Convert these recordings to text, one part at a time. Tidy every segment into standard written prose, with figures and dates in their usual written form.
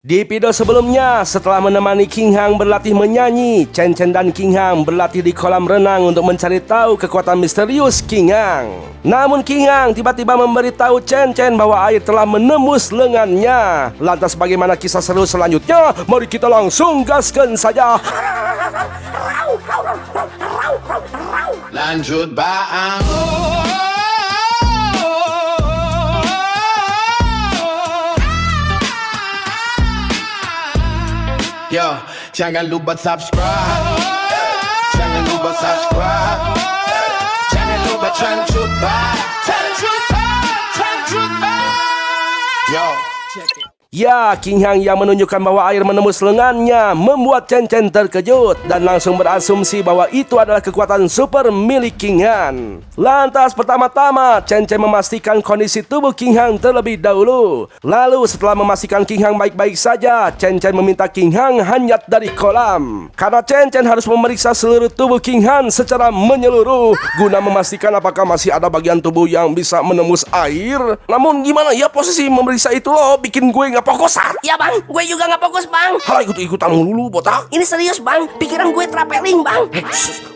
Di video sebelumnya, setelah menemani King Hang berlatih menyanyi, Chen Chen dan King Hang berlatih di kolam renang untuk mencari tahu kekuatan misterius King Hang. Namun King Hang tiba-tiba memberitahu Chen Chen bahwa air telah menembus lengannya. Lantas bagaimana kisah seru selanjutnya? Mari kita langsung gaskan saja. Lanjut bang. Yo, jangan lupa subscribe. Jangan lupa subscribe. Jangan lupa lanjut bang. Yo, check it. Ya, King Hang yang menunjukkan bahwa air menembus lengannya membuat Chen Chen terkejut dan langsung berasumsi bahwa itu adalah kekuatan super milik King Hang. Lantas pertama-tama Chen Chen memastikan kondisi tubuh King Hang terlebih dahulu. Lalu setelah memastikan King Hang baik-baik saja, Chen Chen meminta King Hang hanyut dari kolam. Karena Chen Chen harus memeriksa seluruh tubuh King Hang secara menyeluruh guna memastikan apakah masih ada bagian tubuh yang bisa menembus air. Namun gimana ya posisi memeriksa itu loh bikin gue nggak fokus. Ya bang, gue juga nggak fokus bang. Halah ikut-ikutan dulu botak. Ini serius bang, pikiran gue traveling bang.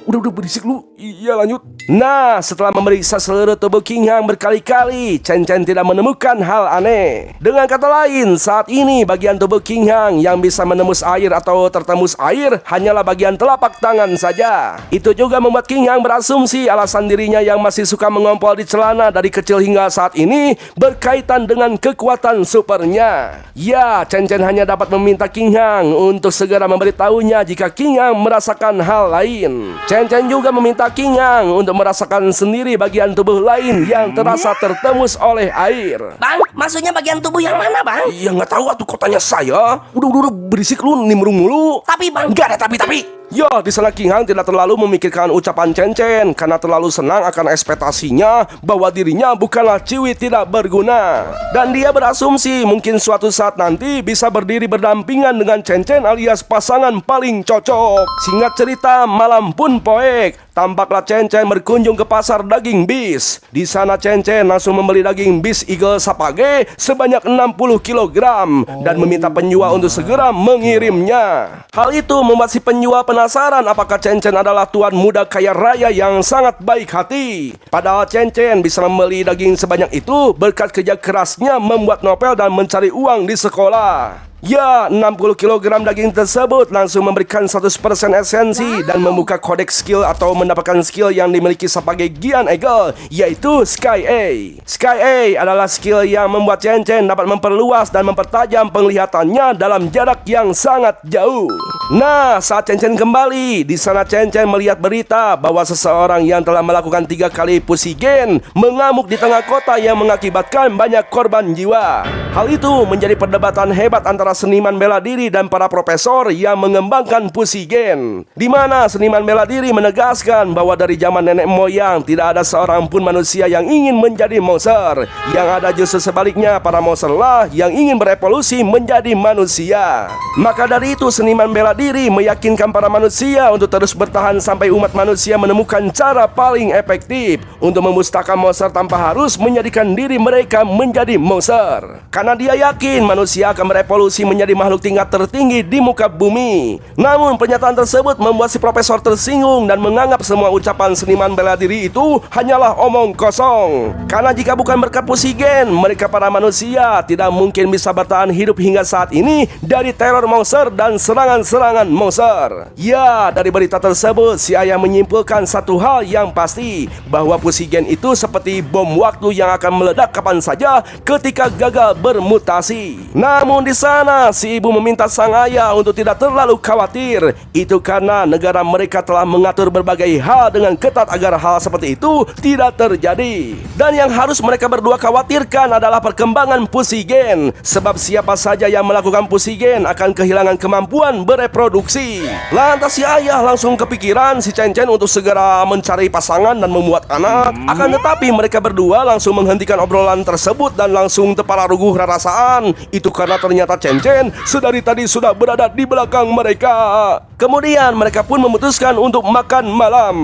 Udah berisik lu. Iya lanjut. Nah, setelah memeriksa seluruh tubuh King Hang berkali-kali, Chen Chen tidak menemukan hal aneh. Dengan kata lain, saat ini bagian tubuh King Hang yang bisa menembus air atau tertembus air hanyalah bagian telapak tangan saja. Itu juga membuat King Hang berasumsi alasan dirinya yang masih suka mengompol di celana dari kecil hingga saat ini berkaitan dengan kekuatan supernya. Ya, Chen Chen hanya dapat meminta King Hang untuk segera memberitahunya jika King Hang merasakan hal lain. Chen Chen juga meminta King Hang untuk merasakan sendiri bagian tubuh lain yang terasa tertembus oleh air. Bang, maksudnya bagian tubuh yang mana bang? Ya nggak tahu atuh kok tanya saya. Udah berisik lu nimbrung mulu. Tapi bang, Nggak ada tapi. Ya, di sana King Hang tidak terlalu memikirkan ucapan Chen Chen karena terlalu senang akan ekspektasinya bahwa dirinya bukanlah ciwi tidak berguna. Dan dia berasumsi mungkin suatu saat nanti bisa berdiri berdampingan dengan Chen Chen alias pasangan paling cocok. Singkat cerita, malam pun poek. Tampaklah Chen Chen berkunjung ke pasar daging bis. Di sana Chen Chen langsung membeli daging bis Eagle Sapage sebanyak 60 kg dan meminta penjual untuk segera mengirimnya. Hal itu membuat si penjual penasaran apakah Chen Chen adalah tuan muda kaya raya yang sangat baik hati. Padahal Chen Chen bisa membeli daging sebanyak itu berkat kerja kerasnya membuat novel dan mencari uang di sekolah. Ya, 60 kg daging tersebut langsung memberikan 100% esensi dan membuka kodeks skill atau mendapatkan skill yang dimiliki Sapage Giant Eagle, yaitu Sky A. Sky A adalah skill yang membuat Chen Chen dapat memperluas dan mempertajam penglihatannya dalam jarak yang sangat jauh. Nah, saat Chen Chen kembali, di sana Chen Chen melihat berita bahwa seseorang yang telah melakukan 3 kali pussy gen mengamuk di tengah kota yang mengakibatkan banyak korban jiwa. Hal itu menjadi perdebatan hebat antara seniman bela diri dan para profesor yang mengembangkan pussy gen, di mana seniman bela diri menegaskan bahwa dari zaman nenek moyang tidak ada seorang pun manusia yang ingin menjadi monster. Yang ada justru sebaliknya, para monster lah yang ingin berevolusi menjadi manusia. Maka dari itu seniman bela diri meyakinkan para manusia untuk terus bertahan sampai umat manusia menemukan cara paling efektif untuk memusnahkan monster tanpa harus menjadikan diri mereka menjadi monster. Karena dia yakin manusia akan berevolusi menjadi makhluk tingkat tertinggi di muka bumi. Namun pernyataan tersebut membuat si profesor tersinggung dan menganggap semua ucapan seniman bela diri itu hanyalah omong kosong. Karena jika bukan berkat pussy gen, mereka para manusia tidak mungkin bisa bertahan hidup hingga saat ini dari teror monster dan serangan-serangan monster. Ya, dari berita tersebut si ayah menyimpulkan satu hal yang pasti, bahwa pussy gen itu seperti bom waktu yang akan meledak kapan saja ketika gagal bermutasi. Namun di sana si ibu meminta sang ayah untuk tidak terlalu khawatir. Itu karena negara mereka telah mengatur berbagai hal dengan ketat agar hal seperti itu tidak terjadi. Dan yang harus mereka berdua khawatirkan adalah perkembangan pussy gen. Sebab siapa saja yang melakukan pussy gen akan kehilangan kemampuan bereproduksi. Lantas si ayah langsung kepikiran si Chen Chen untuk segera mencari pasangan dan membuat anak. Akan tetapi mereka berdua langsung menghentikan obrolan tersebut dan langsung terpara ruguh rarasaan. Itu karena ternyata Chen Chen sedari tadi sudah berada di belakang mereka. Kemudian mereka pun memutuskan untuk makan malam.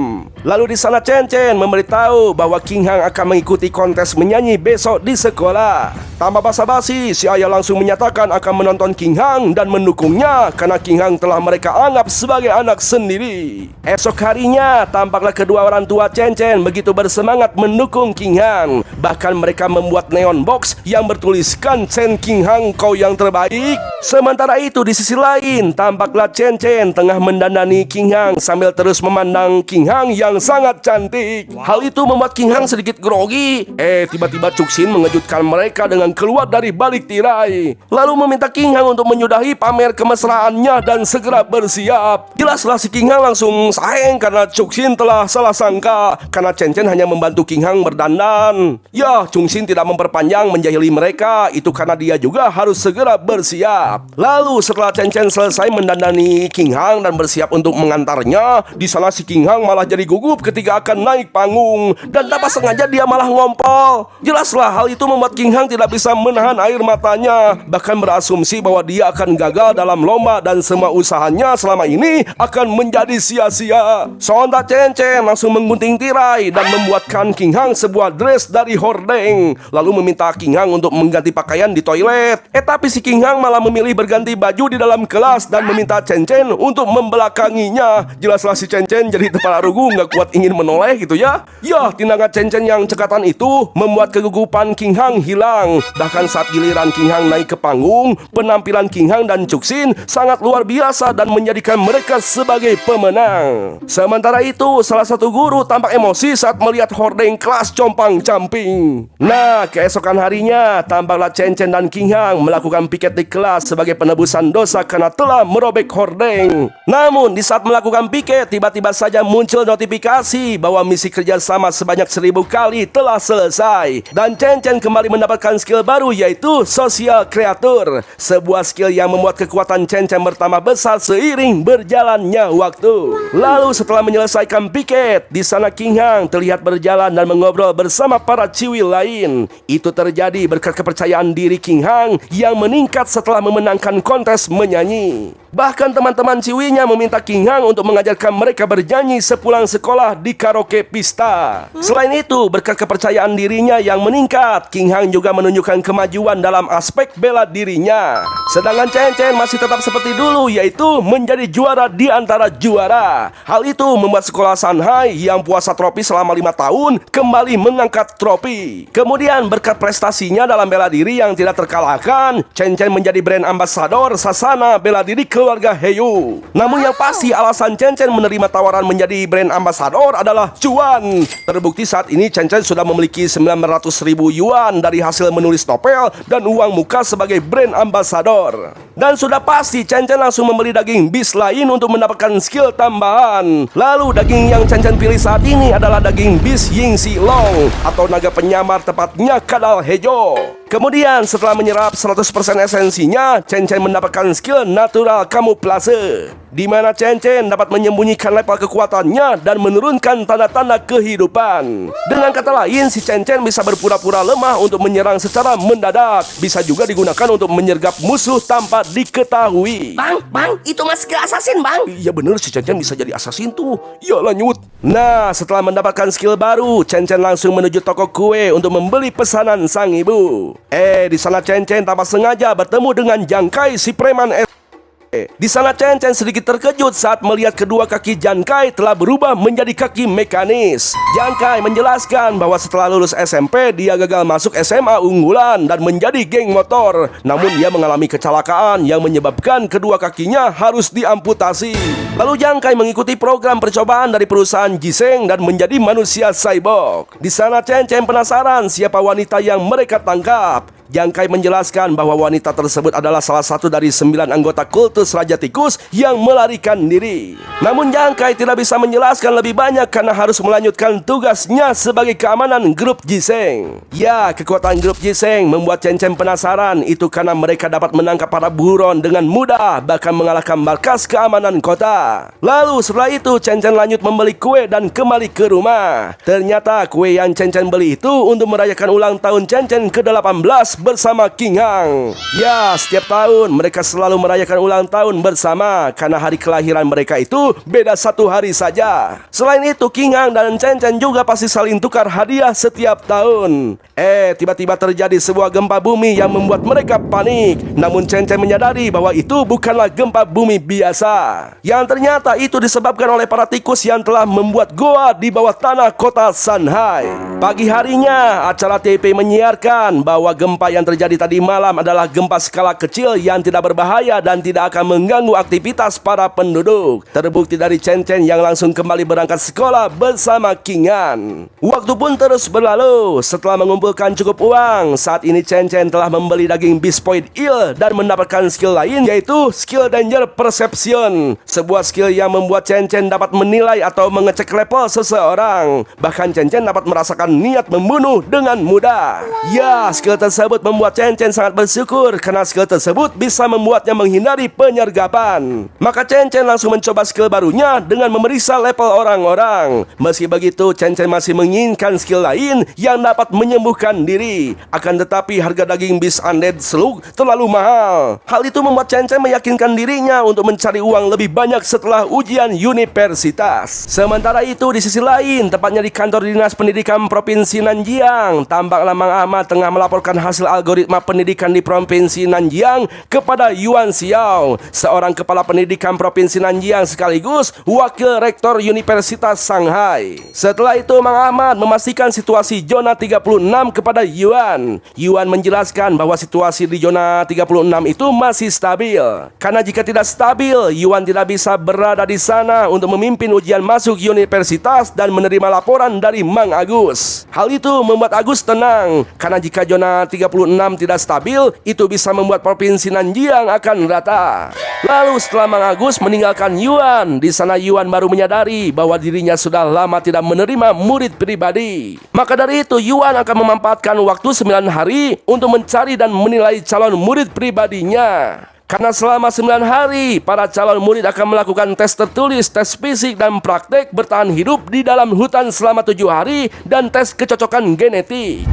Lalu di sana Chen Chen memberitahu bahwa King Hang akan mengikuti kontes menyanyi besok di sekolah. Tanpa basa-basi, si ayah langsung menyatakan akan menonton King Hang dan mendukungnya karena King Hang telah mereka anggap sebagai anak sendiri. Esok harinya, tampaklah kedua orang tua Chen Chen begitu bersemangat mendukung King Hang. Bahkan mereka membuat neon box yang bertuliskan Chen King Hang kau yang terbaik. Sementara itu di sisi lain, tampaklah Chen Chen tengah mendandani King Hang sambil terus memandang King Hang yang sangat cantik. Hal itu membuat King Hang sedikit grogi. Tiba-tiba Cuksin mengejutkan mereka dengan keluar dari balik tirai, lalu meminta King Hang untuk menyudahi pamer kemesraannya dan segera bersiap. Jelaslah si King Hang langsung sayang karena Cuksin telah salah sangka karena Chen Chen hanya membantu King Hang berdandan. Ya, Cuksin tidak memperpanjang menjahili mereka, itu karena dia juga harus segera bersiap. Lalu setelah Chen Chen selesai mendandani King Hang dan bersiap untuk mengantarnya, di sana si King Hang malah jadi gugup ketika akan naik panggung dan tanpa sengaja dia malah ngompol. Jelaslah hal itu membuat King Hang tidak bisa menahan air matanya, bahkan berasumsi bahwa dia akan gagal dalam lomba dan semua usahanya selama ini akan menjadi sia-sia. Sontak Chen Chen langsung menggunting tirai dan membuatkan King Hang sebuah dress dari hordeng, lalu meminta King Hang untuk mengganti pakaian di toilet. Tapi si King Hang malah memilih berganti baju di dalam kelas dan meminta Chen Chen untuk membelakanginya. Jelaslah si Chen Chen jadi kepala rugu, nggak kuat ingin menoleh gitu ya. Ya, tindakan Chen Chen yang cekatan itu membuat kegugupan King Hang hilang. Bahkan saat giliran King Hang naik ke panggung, penampilan King Hang dan Cuksin sangat luar biasa dan menjadikan mereka sebagai pemenang. Sementara itu, salah satu guru tampak emosi saat melihat hordeng kelas compang-camping. Nah, keesokan harinya, tampaklah Chen Chen dan King Hang melakukan piket di kelas sebagai penebusan dosa karena telah merobek hordeng. Namun, di saat melakukan piket, tiba-tiba saja muncul notifikasi bahwa misi kerjasama sebanyak 1000 kali telah selesai. Dan Chen Chen kembali mendapatkan skill baru yaitu Social Creator, sebuah skill yang membuat kekuatan Chen Chen bertambah besar seiring berjalannya waktu. Lalu setelah menyelesaikan piket, di sana King Hang terlihat berjalan dan mengobrol bersama para ciwi lain. Itu terjadi berkat kepercayaan diri King Hang yang meningkat setelah memenangkan kontes menyanyi. Bahkan teman-teman ciwinya meminta King Hang untuk mengajarkan mereka bernyanyi sepulang sekolah di karaoke pista. Selain itu, berkat kepercayaan dirinya yang meningkat, King Hang juga menunjukkan kemajuan dalam aspek bela dirinya. Sedangkan Chen Chen masih tetap seperti dulu, yaitu menjadi juara di antara juara. Hal itu membuat sekolah Shanghai yang puasa tropi selama 5 tahun kembali mengangkat tropi. Kemudian berkat prestasinya dalam bela diri yang tidak terkalahkan, Chen Chen menjadi brand ambassador Sasana bela diri keluarga Heyu. Namun yang pasti alasan Chen Chen menerima tawaran menjadi brand ambassador adalah cuan. Terbukti saat ini Chen Chen sudah memiliki 900.000 yuan dari hasil menulis novel dan uang muka sebagai brand ambassador. Dan sudah pasti Chen Chen langsung membeli daging bis lain untuk mendapatkan skill tambahan. Lalu daging yang Chen Chen pilih saat ini adalah daging bis Yingxi Long atau naga penyamar, tepatnya kadal hejo. Kemudian setelah menyerap 100% esensinya, Chen Chen mendapatkan skill natural kamuflase, di mana Chen Chen dapat menyembunyikan level kekuatannya dan menurunkan tanda-tanda kehidupan. Dengan kata lain, si Chen Chen bisa berpura-pura lemah untuk menyerang secara mendadak. Bisa juga digunakan untuk menyergap musuh tanpa diketahui. Bang, itu mas skill assassin, bang. Iya bener, si Chen Chen bisa jadi assassin tuh. Ya lanjut. Nah, setelah mendapatkan skill baru, Chen Chen langsung menuju toko kue untuk membeli pesanan sang ibu. Di sana Chen Chen tanpa sengaja bertemu dengan Jangkai si preman. Di sana Chen Chen sedikit terkejut saat melihat kedua kaki Jangkai telah berubah menjadi kaki mekanis. Jangkai menjelaskan bahwa setelah lulus SMP dia gagal masuk SMA unggulan dan menjadi geng motor. Namun dia mengalami kecelakaan yang menyebabkan kedua kakinya harus diamputasi. Lalu Jangkai mengikuti program percobaan dari perusahaan Giseng dan menjadi manusia cyborg. Di sana Chen Chen penasaran siapa wanita yang mereka tangkap. Jangkai menjelaskan bahwa wanita tersebut adalah salah satu dari 9 anggota kultus Raja Tikus yang melarikan diri. Namun Jangkai tidak bisa menjelaskan lebih banyak karena harus melanjutkan tugasnya sebagai keamanan grup Giseng. Ya, kekuatan grup Giseng membuat Chen Chen penasaran. Itu karena mereka dapat menangkap para buron dengan mudah, bahkan mengalahkan markas keamanan kota. Lalu setelah itu Chen Chen lanjut membeli kue dan kembali ke rumah. Ternyata kue yang Chen Chen beli itu untuk merayakan ulang tahun Chen Chen ke-18 bersama King Hang. Ya, setiap tahun mereka selalu merayakan ulang tahun bersama karena hari kelahiran mereka itu beda 1 hari saja. Selain itu, King Hang dan Chen Chen juga pasti saling tukar hadiah setiap tahun. Tiba-tiba terjadi sebuah gempa bumi yang membuat mereka panik. Namun Chen Chen menyadari bahwa itu bukanlah gempa bumi biasa, yang ternyata itu disebabkan oleh para tikus yang telah membuat goa di bawah tanah kota Shanghai. Pagi harinya, acara TV menyiarkan bahwa gempa yang terjadi tadi malam adalah gempa skala kecil yang tidak berbahaya dan tidak akan mengganggu aktivitas para penduduk. Terbukti dari Chen Chen yang langsung kembali berangkat sekolah bersama King Han. Waktu pun terus berlalu. Setelah mengumpulkan cukup uang, saat ini Chen Chen telah membeli daging Beast Point Eel dan mendapatkan skill lain, yaitu skill Danger Perception. Sebuah skill yang membuat Chen Chen dapat menilai atau mengecek level seseorang. Bahkan Chen Chen dapat merasakan niat membunuh dengan mudah. Ya, skill tersebut membuat Chen Chen sangat bersyukur karena skill tersebut bisa membuatnya menghindari penyergapan. Maka Chen Chen langsung mencoba skill barunya dengan memeriksa level orang-orang. Meski begitu, Chen Chen masih menginginkan skill lain yang dapat menyembuhkan diri. Akan tetapi harga daging Beast Undead Slug terlalu mahal. Hal itu membuat Chen Chen meyakinkan dirinya untuk mencari uang lebih banyak setelah ujian universitas. Sementara itu, di sisi lain, tepatnya di kantor Dinas Pendidikan Provinsi Nanjiang, tampaklah Mang Ahmad tengah melaporkan hasil algoritma pendidikan di Provinsi Nanjiang kepada Yuan Xiao, seorang kepala pendidikan Provinsi Nanjiang sekaligus wakil rektor Universitas Shanghai. Setelah itu, Mang Ahmad memastikan situasi zona 36 kepada Yuan. Yuan menjelaskan bahwa situasi di zona 36 itu masih stabil. Karena jika tidak stabil, Yuan tidak bisa berada di sana untuk memimpin ujian masuk universitas dan menerima laporan dari Mang Agus. Hal itu membuat Agus tenang, karena jika zona 36 tidak stabil, itu bisa membuat Provinsi Nanjiang akan rata. Lalu setelah Mang Agus meninggalkan Yuan, di sana Yuan baru menyadari bahwa dirinya sudah lama tidak menerima murid pribadi. Maka dari itu, Yuan akan memanfaatkan waktu 9 hari untuk mencari dan menilai calon murid pribadinya. Karena selama 9 hari, para calon murid akan melakukan tes tertulis, tes fisik, dan praktek bertahan hidup di dalam hutan selama 7 hari, dan tes kecocokan genetik.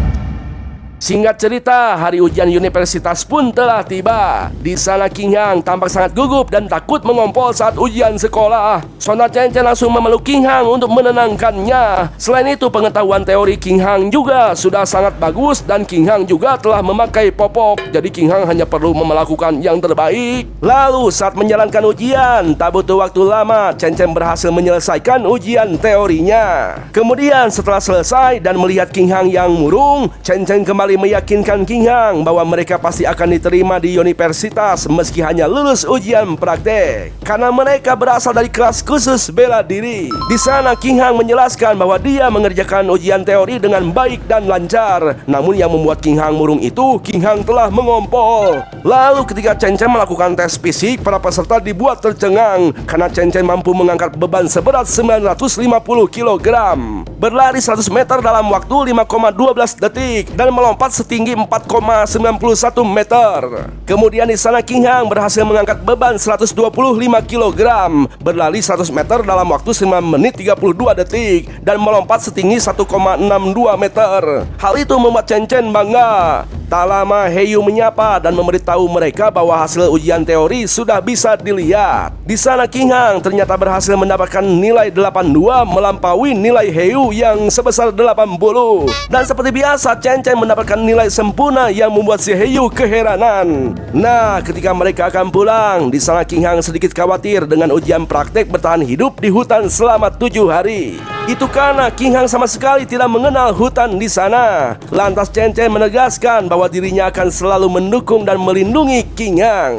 Singkat cerita, hari ujian universitas pun telah tiba. Di sana King Hang tampak sangat gugup dan takut mengompol saat ujian sekolah. Sonda Chen Chen langsung memeluk King Hang untuk menenangkannya. Selain itu, pengetahuan teori King Hang juga sudah sangat bagus dan King Hang juga telah memakai popok. Jadi King Hang hanya perlu melakukan yang terbaik. Lalu saat menjalankan ujian, tak butuh waktu lama, Chen Chen berhasil menyelesaikan ujian teorinya. Kemudian setelah selesai dan melihat King Hang yang murung, Chen Chen kembali meyakinkan King Hang bahwa mereka pasti akan diterima di universitas meski hanya lulus ujian praktek, karena mereka berasal dari kelas khusus bela diri. Di sana King Hang menjelaskan bahwa dia mengerjakan ujian teori dengan baik dan lancar. Namun yang membuat King Hang murung itu, King Hang telah mengompol. Lalu ketika Chen Chen melakukan tes fisik, para peserta dibuat tercengang karena Chen Chen mampu mengangkat beban seberat 950 kg, berlari 100 meter dalam waktu 5,12 detik, dan melompat setinggi 4,91 meter. Kemudian di sana King Hang berhasil mengangkat beban 125 kg, berlari 100 meter dalam waktu 9 menit 32 detik, dan melompat setinggi 1,62 meter. Hal itu membuat Chen Chen bangga. Tak lama Heyu menyapa dan memberitahu mereka bahwa hasil ujian teori sudah bisa dilihat. Di sana King Hang ternyata berhasil mendapatkan nilai 82, melampaui nilai Heyu yang sebesar 80. Dan seperti biasa, Chen Chen mendapatkan nilai sempurna yang membuat si Heyu keheranan. Nah, ketika mereka akan pulang, di sana King Hang sedikit khawatir dengan ujian praktek bertahan hidup di hutan selama 7 hari. Itu karena King Hang sama sekali tidak mengenal hutan di sana. Lantas Chen Chen menegaskan bahwa dirinya akan selalu mendukung dan melindungi King Hang.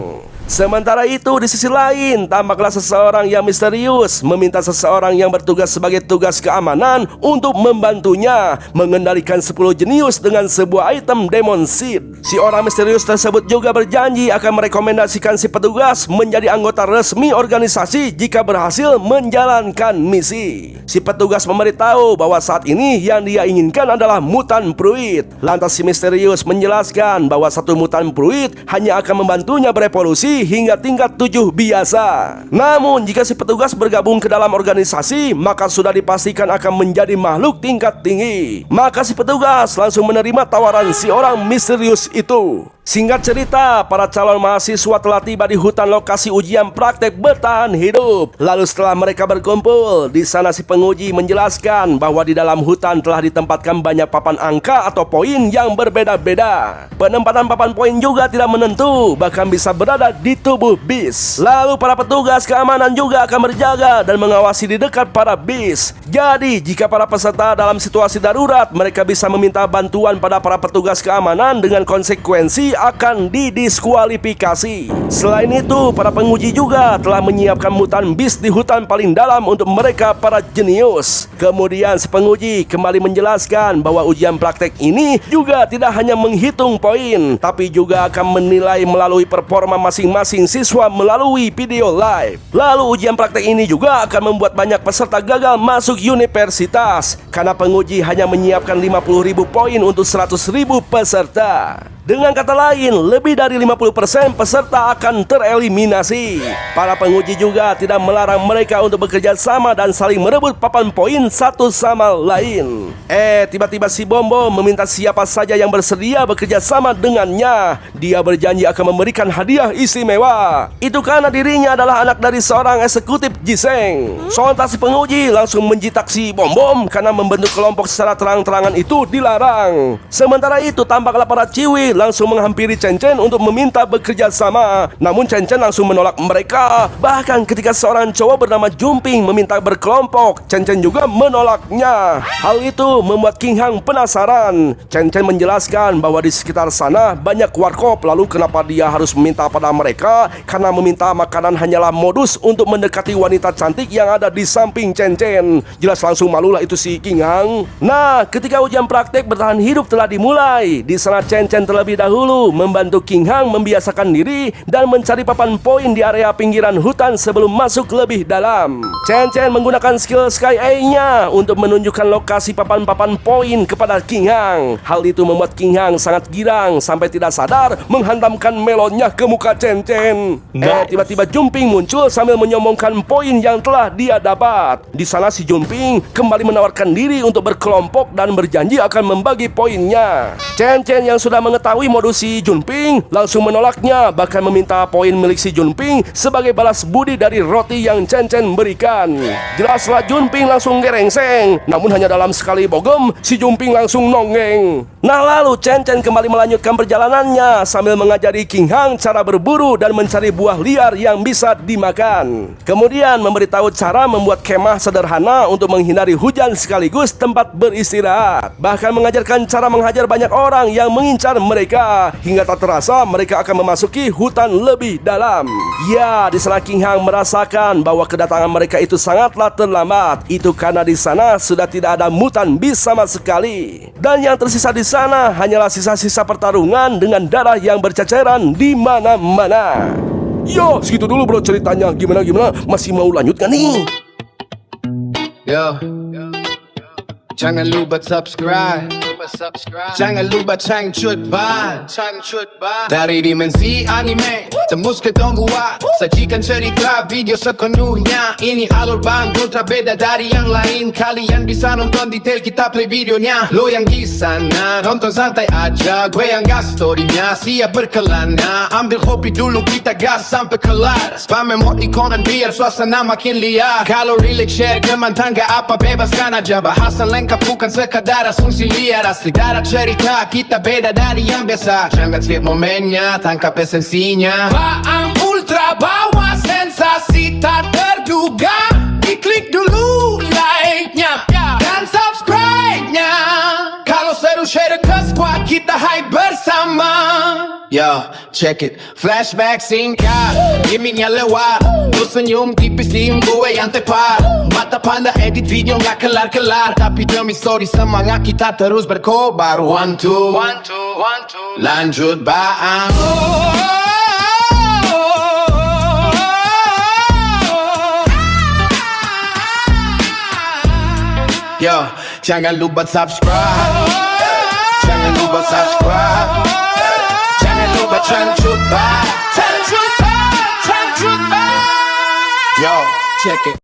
Sementara itu, di sisi lain, tampaklah seseorang yang misterius meminta seseorang yang bertugas sebagai tugas keamanan untuk membantunya mengendalikan 10 jenius dengan sebuah item Demon Seed. Si orang misterius tersebut juga berjanji akan merekomendasikan si petugas menjadi anggota resmi organisasi jika berhasil menjalankan misi. Si petugas memberitahu bahwa saat ini yang dia inginkan adalah mutan Pruit. Lantas si misterius menjelaskan bahwa satu mutan Pruit hanya akan membantunya berevolusi tinggi hingga tingkat 7 biasa. Namun jika si petugas bergabung ke dalam organisasi, maka sudah dipastikan akan menjadi makhluk tingkat tinggi. Maka si petugas langsung menerima tawaran si orang misterius itu. Singkat cerita, para calon mahasiswa telah tiba di hutan lokasi ujian praktek bertahan hidup. Lalu setelah mereka berkumpul, di sana si penguji menjelaskan bahwa di dalam hutan telah ditempatkan banyak papan angka atau poin yang berbeda-beda. Penempatan papan poin juga tidak menentu, bahkan bisa berada di tubuh bis. Lalu para petugas keamanan juga akan berjaga dan mengawasi di dekat para bis. Jadi, jika para peserta dalam situasi darurat, mereka bisa meminta bantuan pada para petugas keamanan dengan konsekuensi akan didiskualifikasi. Selain itu, para penguji juga telah menyiapkan mutan bis di hutan paling dalam untuk mereka para jenius. Kemudian si penguji kembali menjelaskan bahwa ujian praktek ini juga tidak hanya menghitung poin, tapi juga akan menilai melalui performa masing-masing siswa melalui video live. Lalu ujian praktek ini juga akan membuat banyak peserta gagal masuk universitas karena penguji hanya menyiapkan 50.000 poin untuk 100.000 peserta. Dengan kata lain, lebih dari 50% peserta akan tereliminasi. Para penguji juga tidak melarang mereka untuk bekerja sama dan saling merebut papan poin satu sama lain. Tiba-tiba si Bom Bom meminta siapa saja yang bersedia bekerja sama dengannya. Dia berjanji akan memberikan hadiah istimewa. Itu karena dirinya adalah anak dari seorang eksekutif Jiseng. Sontak si penguji langsung menjitak si Bom Bom karena membentuk kelompok secara terang-terangan itu dilarang. Sementara itu, tampaklah para ciwi langsung menghampiri Chen Chen untuk meminta bekerja sama. Namun Chen Chen langsung menolak mereka. Bahkan ketika seorang cowok bernama Jumping meminta berkelompok, Chen Chen juga menolaknya. Hal itu membuat King Hang penasaran. Chen Chen menjelaskan bahwa di sekitar sana banyak warkop. Lalu kenapa dia harus meminta pada mereka? Karena meminta makanan hanyalah modus untuk mendekati wanita cantik yang ada di samping Chen Chen. Jelas langsung malulah itu si King Hang. Nah, ketika ujian praktek bertahan hidup telah dimulai, di sana Chen Chen terlebih dahulu membantu King Hang membiasakan diri dan mencari papan poin di area pinggiran hutan sebelum masuk lebih dalam. Chen Chen menggunakan skill Sky Eye-nya untuk menunjukkan lokasi papan-papan poin kepada King Hang. Hal itu membuat King Hang sangat girang sampai tidak sadar menghantamkan melonnya ke muka Chen Chen. Tiba-tiba Jumping muncul sambil menyombongkan poin yang telah dia dapat. Di sana si Jumping kembali menawarkan diri untuk berkelompok dan berjanji akan membagi poinnya. Chen Chen yang sudah mengetahui modus si Junping langsung menolaknya, bahkan meminta poin milik si Junping sebagai balas budi dari roti yang Chen Chen berikan. Jelaslah Junping langsung gerengseng, namun hanya dalam sekali bogem si Junping langsung nonggeng. Nah, lalu Chen Chen kembali melanjutkan perjalanannya sambil mengajari King Hang cara berburu dan mencari buah liar yang bisa dimakan. Kemudian memberitahu cara membuat kemah sederhana untuk menghindari hujan sekaligus tempat beristirahat. Bahkan mengajarkan cara menghajar banyak orang yang mengincar mereka, hingga tak terasa mereka akan memasuki hutan lebih dalam. Ya, di sana King Hang merasakan bahwa kedatangan mereka itu sangatlah terlambat. Itu karena di sana sudah tidak ada mutan bis sama sekali. Dan yang tersisa di sana hanyalah sisa-sisa pertarungan dengan darah yang berceceran di mana-mana. Yo, segitu dulu bro ceritanya. Gimana? Masih mau lanjut gak nih? Yo, jangan lupa subscribe. Jangan lupa Changcut Ban dari dimensi anime tembus ke gua sajikan cerita video sepenuhnya. Ini alur bang ultra beda dari yang lain. Kalian bisa nonton detail kita play videonya. Lo yang di sana nonton santai aja, gue yang gas storynya siap berkelana. Ambil kopi dulu kita gas sampai kelar. Spam emoticon biar suasana makin liar. Kalau relate share teman tangga apa bebaskan aja. Bahasan lengkap bukan sekadar asumsi liar. Asli darah cerita kita beda dari yang biasa. Jangan skip momennya, tangkap esensinya. Bang ultra bawa sensasi tak terduga. Diklik dulu like-nya dan subscribe-nya. Kalau seru share ke squad kita hype bersama. Yo, check it, flashback singkat, gimmicknya lewat. Lu senyum tipis tim gue yang tepat. Mata panda edit video gak kelar-kelar. Tapi demi story semangat kita terus berkobar. One, two, lanjut bang. Yo, jangan lupa subscribe. Jangan lupa subscribe. Jangan lupa Changcut Ban. check it.